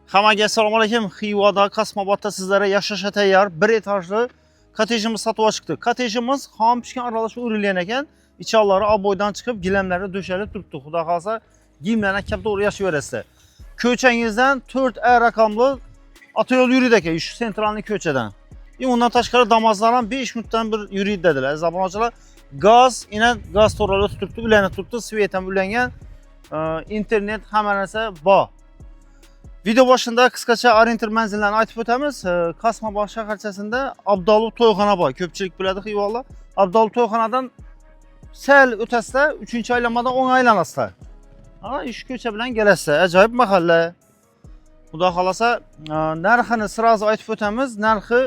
Hammaga assalomu alaykum. Xivada, Kosmobodda sizlarga yashashga tayyor bir etajli kottejimiz sotuvga chiqdi. Kottejimiz xom pishgan aralashib urilgan ekan. İçalları aboydan chiqib, gilamlari döşalib turibdi. Xudo xolsa, giyimlarni kapda yashayverasizlar. Ko'changizdan 4A raqamli otoyo'l yuriydi ekan, shu sentralniy ko'chadan. Undan tashqari Damazlar ham 5 minutdan bir yuriydi dedilar. Zamonachilar gaz, gaz to'ralari turibdi, ulanib turibdi, svet ham ulangan. İnternet hamma narsa bor. Video başında qisqacha orientir manzillarni aytib o'tamiz. Kosmobod shaharchasida Abdolov to'yxona bor. Ko'pchilik biladi Xivola. Abdolov to'yxonadan sal o'tasizlar, 3-aylamadan 10 aylanasizlar. Ish ko'cha bilan kelasizlar. Ajoyib mahalla. Xudo xolasa, narxini sirazi aytib o'tamiz. Narxi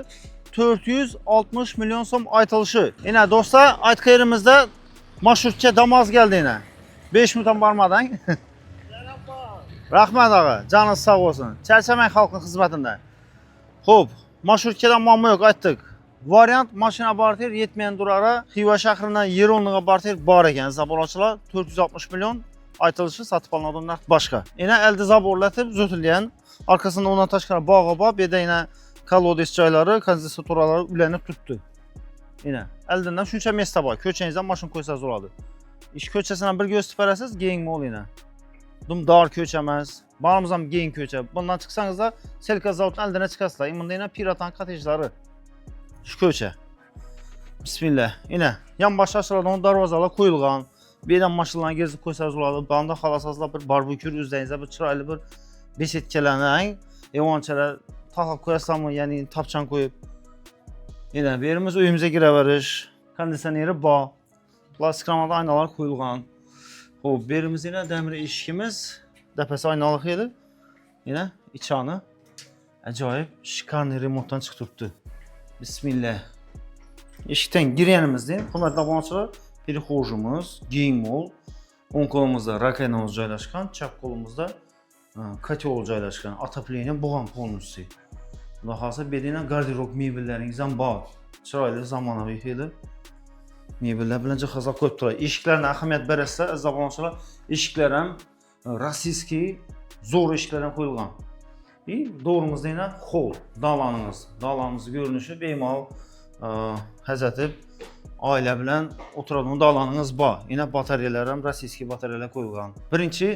460 million so'm aytilishi. Yana do'stlar, aytqayrimizda mashhurcha Damas keldi yana. 5 minutdan bormadan. Rahmat ağa, canınız sağ olsun. Charchamang xalqning xizmatida. Xo'p, mashhurchadan muammo yo'q, aytdik. Variant mashina barter yetmagan durara Xiva shahridan Yeronliga barter bor ekan. Zaborchilar 460 million aytilishi, sotib olinadigan narx boshqa. Yana elde zaborlatib zo'tilgan, orqasida undan tashqari bog'i bor, bu yerda yana kolodez joylari, kondensatorlari ulanib turibdi. Yana eldan shuncha mesta bor. Ko'changizdan mashina qo'ysangiz bo'ladi. Ish ko'chasidan bir ko'z tiparasiz, keng mol yana. Dar ko'cha emas. Barimiz ham keng ko'cha. Bundan chiqsangizlar, Selka zavoddan aldana chiqasizlar. Bunda yana Piratan kottejlari. Shu ko'cha. Bismillah. Yana yonbosh ochiladigan darvozalar qo'yilgan. Bu yerdan mashinalarni gezib qo'ysangiz bo'ladi. Bunda xohlasangizlar bir barbekyu o'zingizlar bir chiroyli bir besetkalarni, evonchalar taqib qo'yasizlarmi, ya'ni topchan qo'yib. Yana bu yerimiz uyimizga kiraverish, konditsioneri bor. Plastik ramada aynalar qo'yilgan. Xo'p, berimiz yana demir eshigimiz, dapasi oynaliq edi. Yana ichoni ajoyib shikarniy remontdan chiqib turibdi. Bismillah. Eshikdan girganimizda, hurmatli obunachilar, перехожimiz, keng mol. O'ng qo'limizda rakovinamiz joylashgan, chap qo'limizda kotel joylashgan. Отопление bo'lgan полностью. Xudo xolsa, bu yerda garderob mebellaringiz ham bor. Chiroyli zamonaviy edi. Mebellar bilan jihozlab qo'yib turadi. Eshiklarga ahamiyat berasizlar, aziz obunachilar. Eshiklar ham rossiyskiy zo'r eshiklar ham qo'yilgan. Doğrumuzda yana hol, dalanimiz. Dalanimizning ko'rinishi bemalol hazatib oila bilan o'tiradigan dalanimiz bor. Yana batareyalar ham rossiyskiy batareyalar qo'yilgan. Birinchi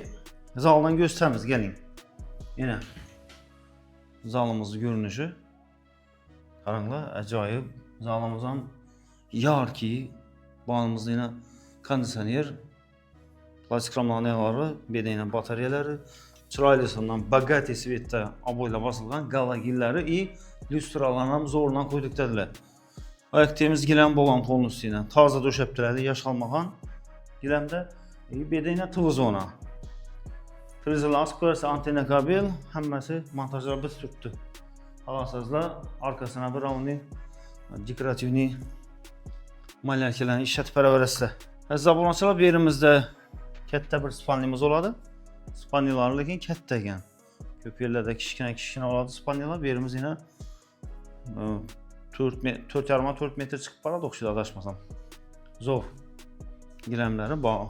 zaldan ko'rsatamiz, keling. Yana zalimizning ko'rinishi. Qaranglar, ajoyib. Zalimiz ham yarki. Bağımızda yine kondisyoner, plastik ramlarları, bir de yine bataryaları, çıraylısundan Bugatti Svet'te aboyla basılgan galagilleri lüstralarına zorla koyduk dediler. Ayaktiğimiz gilen boğan polnusuyla taze döşeptireli, yaş almağan gilemde bir de yine tıvızona. Prizle az koyarsa antene kabil, hemmesi montajlar biz tuttu. Halasızla arkasına bir rounding dekorativni malyarkalarni ishlatib beraverasizlar. Aziz obunachilar, bu yerimizda katta bir spalnimiz bo'ladi. Spalniyalar lekin katta ekan. Ko'p yerlarda kichkina bo'ladi spalniyalar. Bu yerimiz yana 4,5-4 metr chiqib boradi, o'xshaydi adashmasam. Zo'r. Gilamlari bor.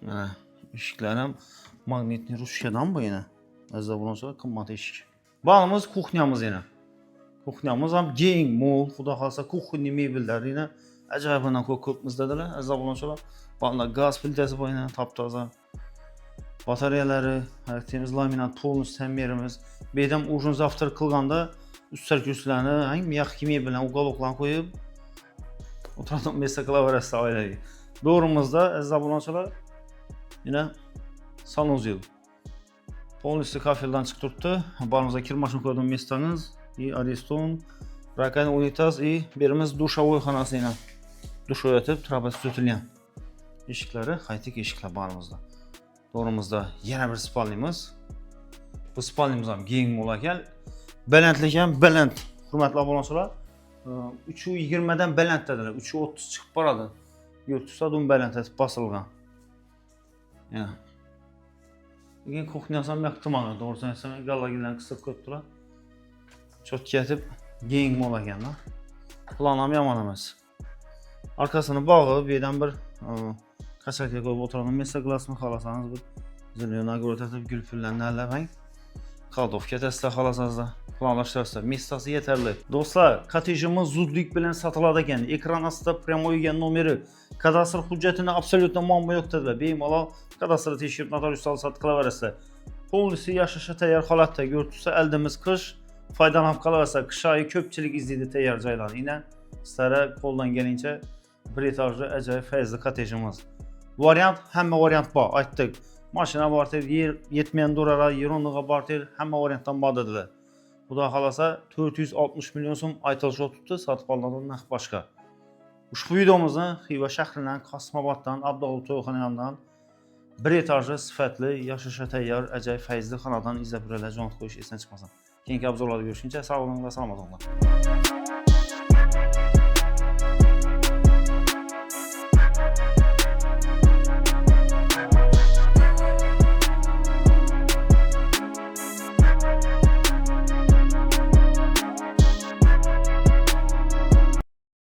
Mana eshiklar ham magnitli ruchkadan bu yana. Aziz obunachilar, qimmat eshik. Bo'lamiz kuxnyamiz yana. Kuxnyamiz ham keng, mol, xudo xolsa kuxniy mebellar yana ajoyibidan ko'p dedilar. Aziz obunachilar, bunda gaz plitasi bor yana, top-toza. Batareyalari, aytdığımız laminat polnus ta'mirimiz. Bu yerda uzun zavtır qilganda ustlar kurslarni, miyak kimi bilan uqaloqlarni qo'yib o'tiradigan mesa qilaverasizlar oilaviy. Doğrumuzda aziz obunachilar, yana sanuzel. Polnus kafeldan chiqib turibdi. Barimizda kir mashina qo'yadigan mestangiz. Ariston, rakan unitaz, berimiz dushovoy xonasi yana. Dush o'yatib, trapasi tutilgan. Eshiklari qaytik eshiklar barimizda. To'g'rimizda yana bir spalnimiz. Bu spalnimiz ham keng mol ekan. Balandlik ham baland. Hurmatli obunachilar, 3,20 dan baland dedilar. 3,30 chiqib boradi. Yurtsadan baland etib bosilgan. Yana. Lekin kuxnyasi ham yoqtimadi. To'g'risini aytsam, gallagillarni qisib qo'yibdilar. Cho'tga etib keng mol ekanlar. Plan ham yomon emas. Arkasini bog'i, bu yerdan bir qashaqga qo'yib o'tiradigan mesa glasni xohlasangiz bir zilyon agro tatib gul pullarni allamang. Kaldovka dəstək xalasınızda. Planlaşdırırsa, missası yetərli. Dostlar, kotejimiz zudlik bilən satıladakən, ekran astında primoygen numeri, kadastr hüccətində absolutna muammo yoxdur. Bemalol kadastr tekshirib notariusal satıb qıla verəsə. Polisi yaşasha tayyor holatda görtürsə, əldimiz qış, faydalanıb qala verəsə, qış ayı köpçilik izləydi tayyor joylarni. Yine sizlərə qoldan gəlincə bir etajlı əcayib fəizli kotejimiz. Variant, həmmə variant var, aytdıq. Maşına abartır, yer yetməyən durara, yer onluğa abartır, həmmə variantdan badıdır. Bu da xalasa 460 milyon so'm aytılışı tutdu, satıb alınan nağd başqa. Ushbu videomuzun Xiva şəhrindən, Qasımabaddan, Abdullah Toyxana yanından bir etajlı, sifətli, yaşasha tayyor, əcayib fəizli xanadan izlə burayla canlı qoyuş esən çıxmasın. Keyinki abzorlarda görüşüncə sağ olun və salamat olun.